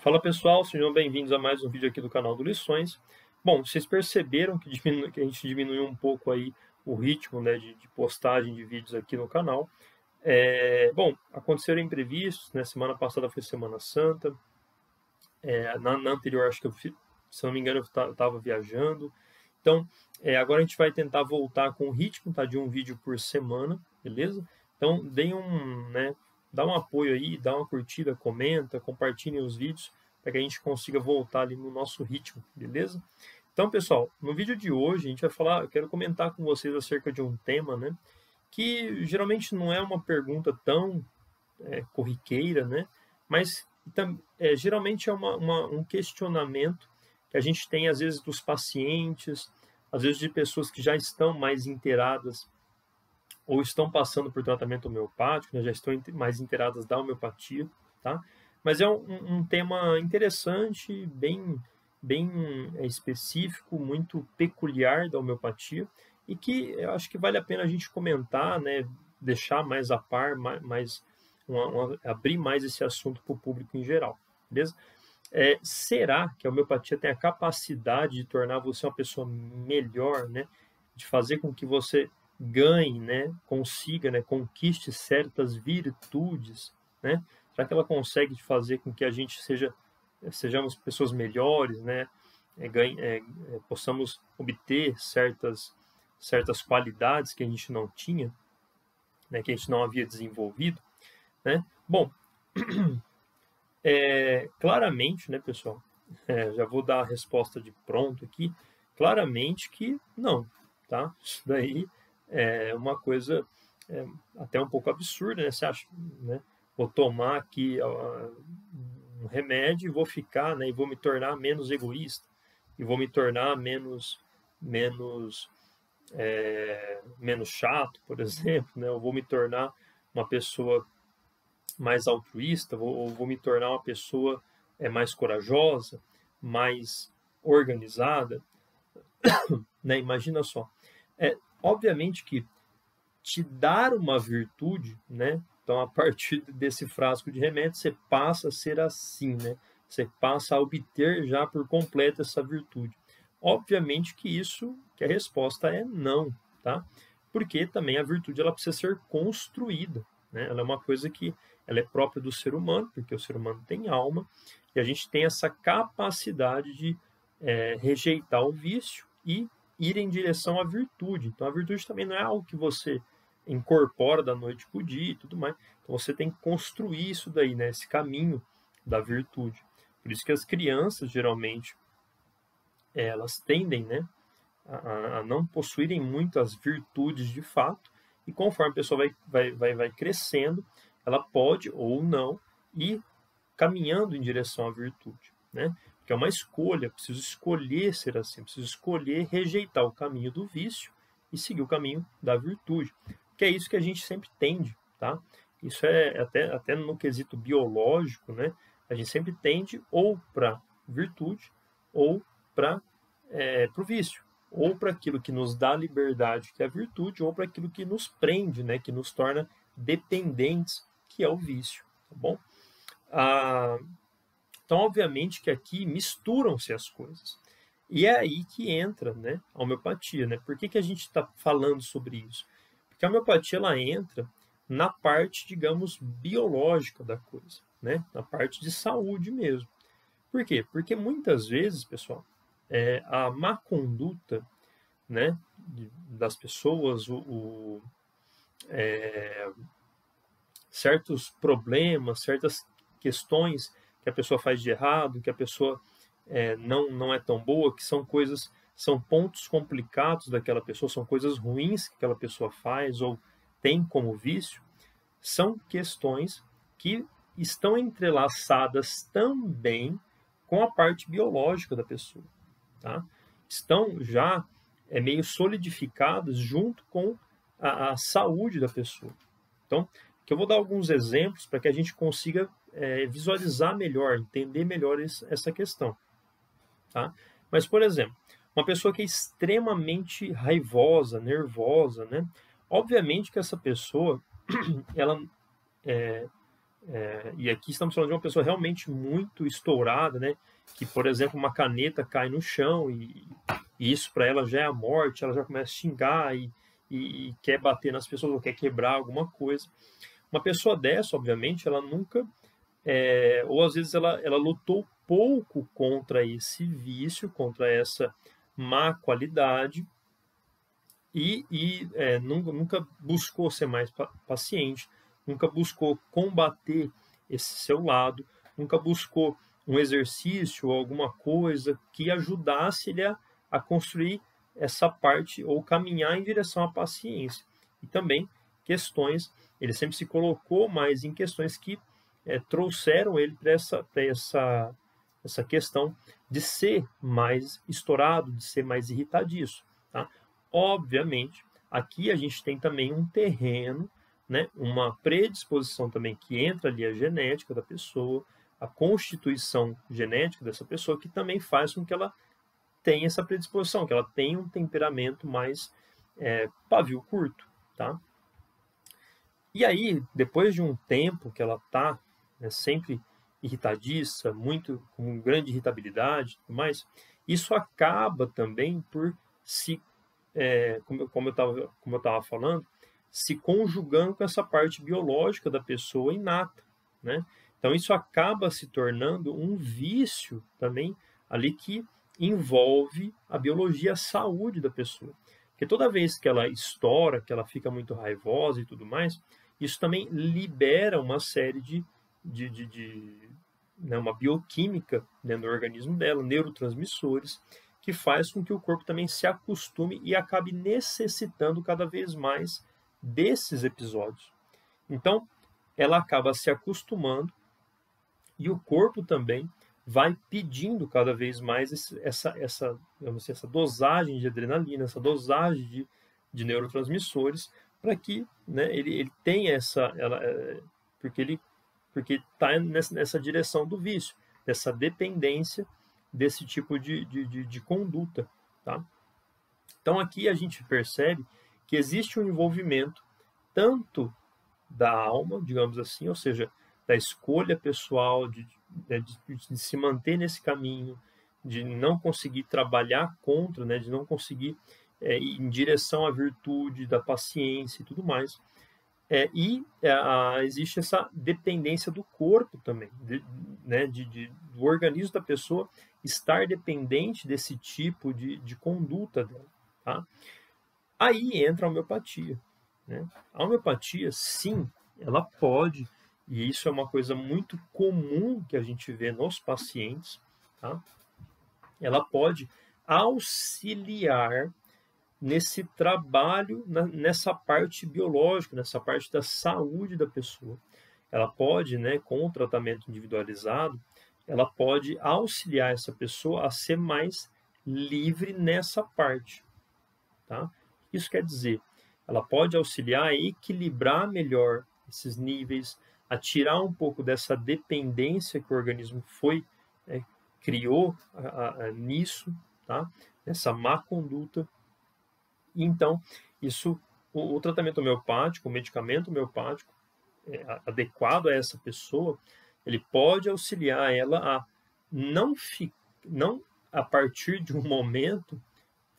Fala pessoal, sejam bem-vindos a mais um vídeo aqui do canal do Lições. Bom, vocês perceberam que, que a gente diminuiu um pouco aí o ritmo, né, de postagem de vídeos aqui no canal. Bom, aconteceram imprevistos, né? Semana passada foi Semana Santa, na anterior acho que se não me engano eu estava viajando. Então, agora a gente vai tentar voltar com o ritmo, tá, de um vídeo por semana, beleza? Então, dá um apoio aí, dá uma curtida, comenta, compartilhem os vídeos para que a gente consiga voltar ali no nosso ritmo, beleza? Então, pessoal, no vídeo de hoje a gente vai falar, eu quero comentar com vocês acerca de um tema, né, que geralmente não é uma pergunta tão corriqueira, né, mas geralmente é um questionamento que a gente tem, às vezes, dos pacientes, às vezes de pessoas que já estão mais inteiradas ou estão passando por tratamento homeopático, né, já estão mais inteiradas da homeopatia, tá? Mas é um tema interessante, bem específico, muito peculiar da homeopatia e que eu acho que vale a pena a gente comentar, né, deixar mais a par, abrir mais esse assunto para o público em geral, beleza? Será que a homeopatia tem a capacidade de tornar você uma pessoa melhor, né? De fazer com que você ganhe, né? Consiga, né? Conquiste certas virtudes, né? Será que ela consegue fazer com que a gente sejamos pessoas melhores, né? Possamos obter certas qualidades que a gente não tinha, né? Que a gente não havia desenvolvido, né? Bom, claramente, né, pessoal? Já vou dar a resposta de pronto aqui. Claramente que não, tá? Isso daí é uma coisa até um pouco absurda, né? Você acha, né? Vou tomar aqui um remédio e vou ficar, né? E vou me tornar menos egoísta e vou me tornar menos chato, por exemplo, né? Eu vou me tornar uma pessoa mais altruísta, ou vou me tornar uma pessoa mais corajosa, mais organizada, né? Imagina só. Obviamente que te dar uma virtude, né? Então, a partir desse frasco de remédio, você passa a ser assim, né? Você passa a obter já por completo essa virtude. Obviamente que a resposta é não, tá? Porque também a virtude ela precisa ser construída, né? Ela é uma coisa que ela é própria do ser humano, porque o ser humano tem alma, e a gente tem essa capacidade de rejeitar o vício e ir em direção à virtude. Então, a virtude também não é algo que você incorpora da noite para o dia e tudo mais. Então, você tem que construir isso daí, né? Esse caminho da virtude. Por isso que as crianças, geralmente, elas tendem, né, a não possuírem muitas virtudes de fato, e conforme a pessoa vai crescendo, ela pode ou não ir caminhando em direção à virtude, né? Porque é uma escolha, preciso escolher ser assim, preciso escolher rejeitar o caminho do vício e seguir o caminho da virtude, que é isso que a gente sempre tende, tá? Isso é até no quesito biológico, né? A gente sempre tende ou para virtude ou para o vício, ou para aquilo que nos dá liberdade, que é a virtude, ou para aquilo que nos prende, né? Que nos torna dependentes, que é o vício, tá bom? Então, obviamente que aqui misturam-se as coisas. E é aí que entra, né, a homeopatia, né? Por que a gente está falando sobre isso? Porque a homeopatia ela entra na parte, digamos, biológica da coisa, né? Na parte de saúde mesmo. Por quê? Porque muitas vezes, pessoal, a má conduta, né, das pessoas, certos problemas, certas questões que a pessoa faz de errado, que a pessoa não é tão boa, que são pontos complicados daquela pessoa, são coisas ruins que aquela pessoa faz ou tem como vício, são questões que estão entrelaçadas também com a parte biológica da pessoa, tá? Estão já meio solidificadas junto com a saúde da pessoa. Então, que eu vou dar alguns exemplos para que a gente consiga visualizar melhor, entender melhor essa questão, tá? Mas, por exemplo, uma pessoa que é extremamente raivosa, nervosa, né? Obviamente que essa pessoa, ela E aqui estamos falando de uma pessoa realmente muito estourada, né? Que, por exemplo, uma caneta cai no chão e isso para ela já é a morte, ela já começa a xingar e quer bater nas pessoas ou quer quebrar alguma coisa. Uma pessoa dessa, obviamente, ela nunca, ou às vezes ela lutou pouco contra esse vício, contra essa má qualidade nunca buscou ser mais paciente, nunca buscou combater esse seu lado, nunca buscou um exercício ou alguma coisa que ajudasse ele a construir essa parte ou caminhar em direção à paciência. E também questões, ele sempre se colocou mais em questões que trouxeram ele para essa questão de ser mais estourado, de ser mais irritadiço. Tá? Obviamente, aqui a gente tem também um terreno, né, uma predisposição também que entra ali a genética da pessoa, a constituição genética dessa pessoa, que também faz com que ela tenha essa predisposição, que ela tenha um temperamento mais pavio curto, tá? E aí, depois de um tempo que ela está, né, sempre irritadiça, muito com grande irritabilidade e tudo mais, isso acaba também por se como eu estava falando, se conjugando com essa parte biológica da pessoa inata, né? Então isso acaba se tornando um vício também ali que envolve a biologia, a saúde da pessoa. Porque toda vez que ela estoura, que ela fica muito raivosa e tudo mais, isso também libera uma série né, uma bioquímica dentro do organismo dela, neurotransmissores, que faz com que o corpo também se acostume e acabe necessitando cada vez mais desses episódios. Então, ela acaba se acostumando e o corpo também vai pedindo cada vez mais essa dosagem de adrenalina, essa dosagem de neurotransmissores, para que, né, ele tenha porque está nessa direção do vício, dessa dependência desse tipo de conduta. Tá? Então aqui a gente percebe que existe um envolvimento tanto da alma, digamos assim, ou seja, da escolha pessoal, de se manter nesse caminho, de não conseguir trabalhar contra, né, de não conseguir ir em direção à virtude, da paciência e tudo mais. Existe essa dependência do corpo também, né, do organismo da pessoa estar dependente desse tipo de conduta dela. Tá? Aí entra a homeopatia. Né? A homeopatia, sim, ela pode, e isso é uma coisa muito comum que a gente vê nos pacientes, tá? Ela pode auxiliar nesse trabalho, nessa parte biológica, nessa parte da saúde da pessoa. Ela pode, né, com o tratamento individualizado, ela pode auxiliar essa pessoa a ser mais livre nessa parte. Tá? Isso quer dizer, ela pode auxiliar a equilibrar melhor esses níveis, a tirar um pouco dessa dependência que o organismo criou nisso, tá? Essa má conduta. Então, o tratamento homeopático, o medicamento homeopático adequado a essa pessoa, ele pode auxiliar ela a não a partir de um momento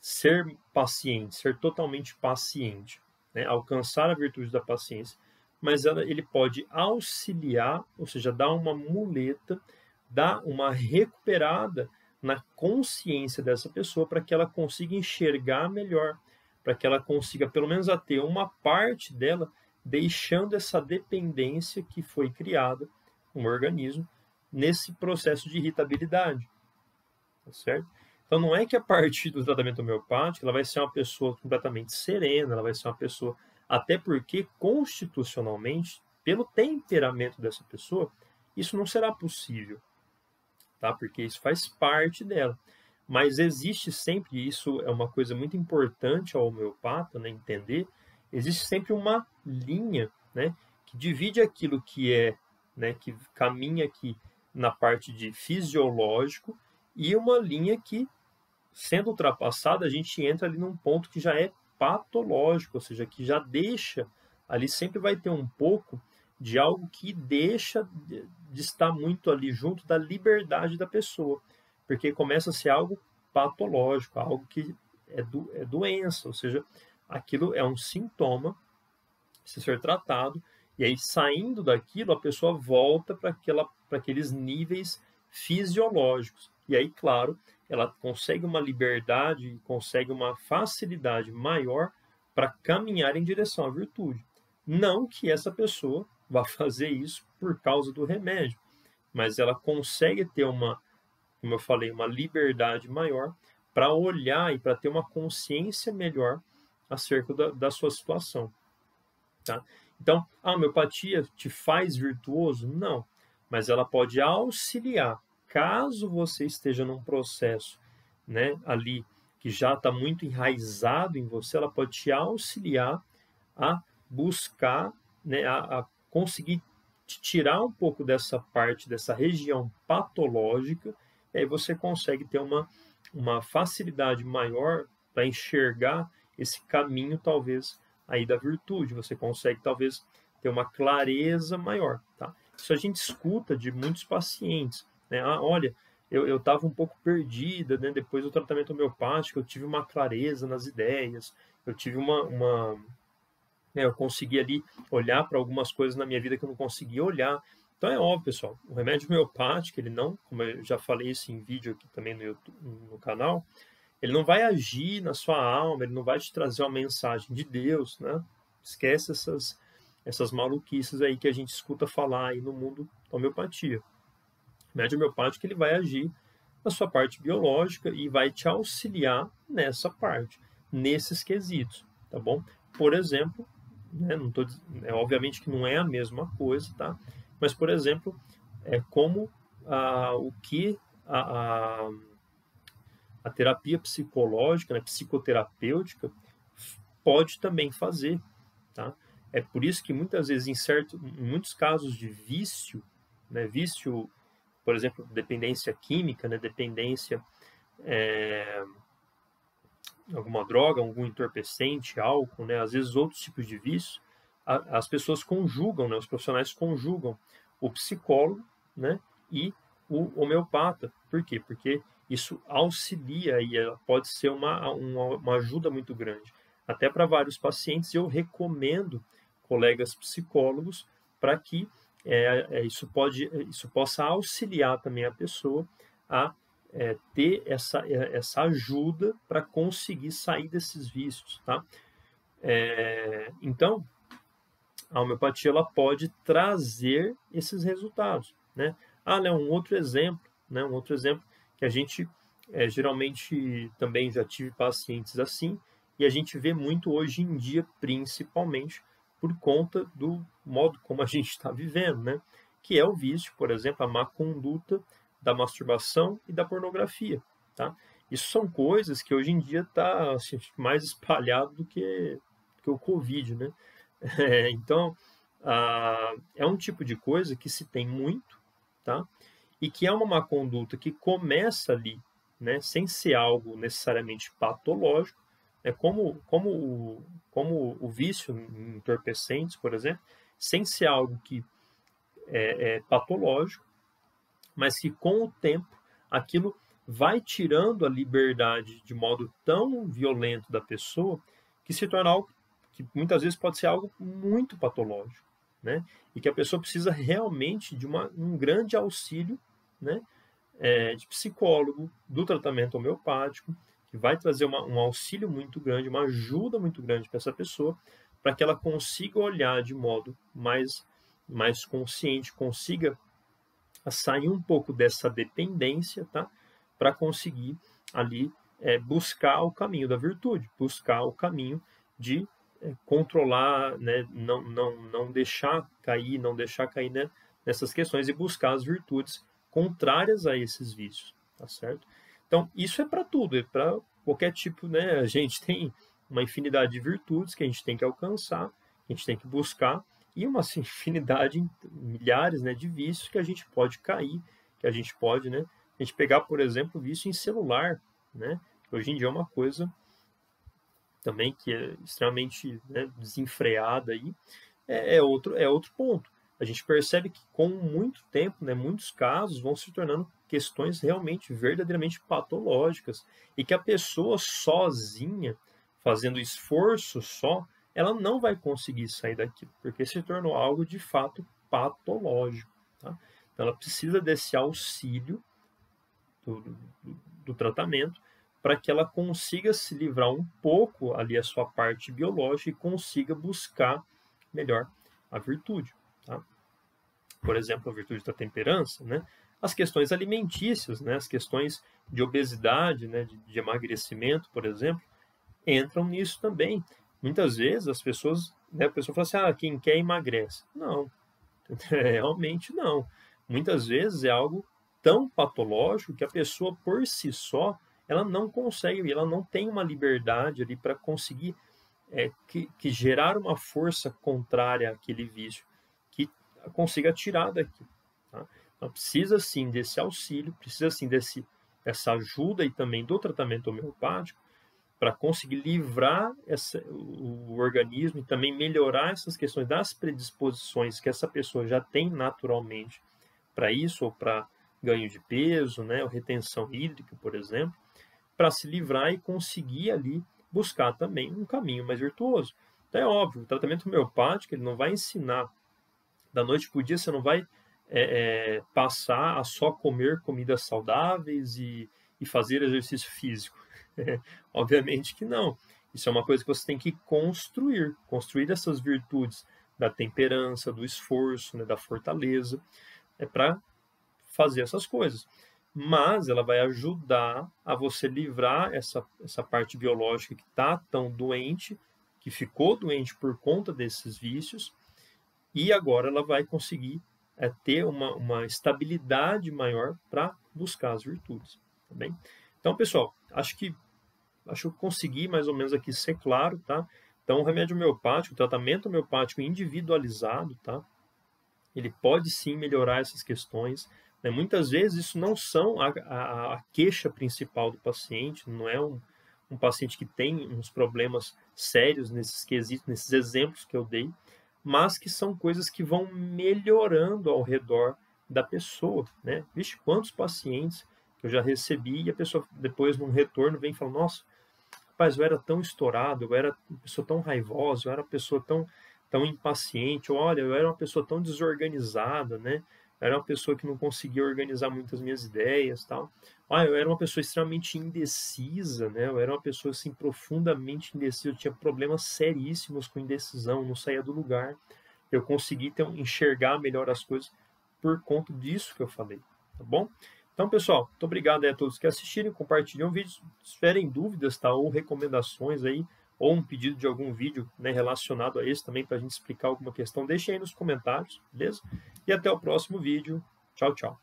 ser paciente, ser totalmente paciente, né? Alcançar a virtude da paciência, mas ele pode auxiliar, ou seja, dar uma muleta, dar uma recuperada na consciência dessa pessoa para que ela consiga enxergar melhor, para que ela consiga pelo menos a ter uma parte dela deixando essa dependência que foi criada no organismo nesse processo de irritabilidade, tá certo? Então não é que a partir do tratamento homeopático ela vai ser uma pessoa completamente serena, ela vai ser uma pessoa, até porque constitucionalmente, pelo temperamento dessa pessoa, isso não será possível, tá? Porque isso faz parte dela. Mas existe sempre, isso é uma coisa muito importante ao homeopata, né, entender, existe sempre uma linha, né, que divide aquilo que né, que caminha aqui na parte de fisiológico e uma linha que, sendo ultrapassada, a gente entra ali num ponto que já é patológico, ou seja, que já deixa, ali sempre vai ter um pouco de algo que deixa de estar muito ali junto da liberdade da pessoa, porque começa a ser algo patológico, algo que é doença, ou seja, aquilo é um sintoma, precisa ser tratado, e aí saindo daquilo, a pessoa volta para aqueles níveis fisiológicos. E aí, claro, ela consegue uma liberdade, consegue uma facilidade maior para caminhar em direção à virtude. Não que essa pessoa vá fazer isso por causa do remédio, mas ela consegue ter como eu falei, uma liberdade maior para olhar e para ter uma consciência melhor acerca da sua situação. Tá? Então, a homeopatia te faz virtuoso? Não, mas ela pode auxiliar, caso você esteja num processo, né, ali que já está muito enraizado em você, ela pode te auxiliar a buscar, né, a conseguir te tirar um pouco dessa parte, dessa região patológica, e aí você consegue ter uma facilidade maior para enxergar esse caminho, talvez, aí da virtude. Você consegue, talvez, ter uma clareza maior. Tá? Isso a gente escuta de muitos pacientes. Né? Ah, olha, eu estava um pouco perdida, né? Depois do tratamento homeopático, eu tive uma clareza nas ideias, eu tive eu consegui ali olhar para algumas coisas na minha vida que eu não conseguia olhar. Então é óbvio, pessoal, o remédio homeopático, ele não, como eu já falei isso em vídeo aqui também no YouTube, no canal, ele não vai agir na sua alma, ele não vai te trazer uma mensagem de Deus, né? Esquece essas maluquices aí que a gente escuta falar aí no mundo da homeopatia. O remédio homeopático, ele vai agir na sua parte biológica e vai te auxiliar nessa parte, nesses quesitos, tá bom? Por exemplo, né, obviamente que não é a mesma coisa, tá? Mas, por exemplo, é como o que a terapia psicológica, né, psicoterapêutica, pode também fazer, tá? É por isso que muitas vezes, em muitos casos de vício, né, vício, por exemplo, dependência química, né, dependência alguma droga, algum entorpecente, álcool, né, às vezes outros tipos de vício, as pessoas conjugam, né, os profissionais conjugam o psicólogo, né, e o homeopata. Por quê? Porque isso auxilia e ela pode ser uma ajuda muito grande. Até para vários pacientes, eu recomendo colegas psicólogos para que isso possa auxiliar também a pessoa a ter essa ajuda para conseguir sair desses vícios, tá? Então, a homeopatia ela pode trazer esses resultados, né? Um outro exemplo, né? Um outro exemplo que a gente geralmente também já tive pacientes assim, e a gente vê muito hoje em dia, principalmente por conta do modo como a gente está vivendo, né? Que é o vício, por exemplo, a má conduta da masturbação e da pornografia, tá? Isso são coisas que hoje em dia está assim, mais espalhado do que o Covid, né? Então, é um tipo de coisa que se tem muito, tá? E que é uma má conduta que começa ali, né? Sem ser algo necessariamente patológico, como o vício em entorpecentes, por exemplo, sem ser algo que é patológico, mas que com o tempo aquilo vai tirando a liberdade de modo tão violento da pessoa que se torna algo que muitas vezes pode ser algo muito patológico, né? E que a pessoa precisa realmente de um grande auxílio, né? De psicólogo, do tratamento homeopático, que vai trazer um auxílio muito grande, uma ajuda muito grande para essa pessoa, para que ela consiga olhar de modo mais consciente, consiga sair um pouco dessa dependência, tá? Para conseguir ali buscar o caminho da virtude, buscar o caminho de controlar, né? Não deixar cair, né? Nessas questões e buscar as virtudes contrárias a esses vícios, tá certo? Então, isso é para tudo, é para qualquer tipo, né? A gente tem uma infinidade de virtudes que a gente tem que alcançar, que a gente tem que buscar, e uma assim, infinidade, milhares, né, de vícios que a gente pode cair, que a gente pode, né? A gente pegar, por exemplo, vício em celular, né? Hoje em dia é uma coisa também que é extremamente, né, desenfreada aí, é outro ponto. a gente percebe que com muito tempo, né, muitos casos vão se tornando questões realmente, verdadeiramente patológicas, e que a pessoa sozinha, fazendo esforço só, ela não vai conseguir sair daquilo, porque se tornou algo de fato patológico. Tá? Então ela precisa desse auxílio do tratamento para que ela consiga se livrar um pouco ali a sua parte biológica e consiga buscar melhor a virtude. Tá? Por exemplo, a virtude da temperança, né? As questões alimentícias, né? As questões de obesidade, né? de emagrecimento, por exemplo, entram nisso também. Muitas vezes as pessoas, né? A pessoa fala assim, ah, quem quer emagrece. Não, realmente não. Muitas vezes é algo tão patológico que a pessoa por si só ela não consegue, ela não tem uma liberdade ali para conseguir que gerar uma força contrária àquele vício que consiga tirar daquilo. Tá? Então precisa sim desse auxílio, precisa sim dessa ajuda e também do tratamento homeopático para conseguir livrar o organismo e também melhorar essas questões das predisposições que essa pessoa já tem naturalmente para isso, ou para ganho de peso, né, ou retenção hídrica, por exemplo, para se livrar e conseguir ali buscar também um caminho mais virtuoso. Então é óbvio, o tratamento homeopático ele não vai ensinar da noite para o dia, você não vai passar a só comer comidas saudáveis e fazer exercício físico. Obviamente que não. Isso é uma coisa que você tem que construir essas virtudes da temperança, do esforço, né, da fortaleza, para fazer essas coisas. Mas ela vai ajudar a você livrar essa parte biológica que está tão doente, que ficou doente por conta desses vícios, e agora ela vai conseguir ter uma estabilidade maior para buscar as virtudes. Tá bem? Então, pessoal, acho que eu consegui mais ou menos aqui ser claro, tá? Então, o remédio homeopático, o tratamento homeopático individualizado, tá? Ele pode sim melhorar essas questões. Né? Muitas vezes isso não são a queixa principal do paciente, não é um paciente que tem uns problemas sérios nesses quesitos, nesses exemplos que eu dei, mas que são coisas que vão melhorando ao redor da pessoa. Né? Vixe, quantos pacientes que eu já recebi e a pessoa depois num retorno vem e fala, nossa, rapaz, eu era tão estourado, eu era uma pessoa tão raivosa, eu era uma pessoa tão impaciente, olha, eu era uma pessoa tão desorganizada, né? Eu era uma pessoa que não conseguia organizar muitas minhas ideias, tal. Ah, eu era uma pessoa extremamente indecisa, né? Eu era uma pessoa assim profundamente indecisa, eu tinha problemas seríssimos com indecisão, não saía do lugar. Eu consegui enxergar melhor as coisas por conta disso que eu falei, tá bom? Então, pessoal, muito obrigado aí a todos que assistiram, compartilhem o vídeo, se tiverem dúvidas, tá, ou recomendações aí, ou um pedido de algum vídeo, né, relacionado a esse também, para a gente explicar alguma questão, deixem aí nos comentários, beleza? E até o próximo vídeo. Tchau, tchau.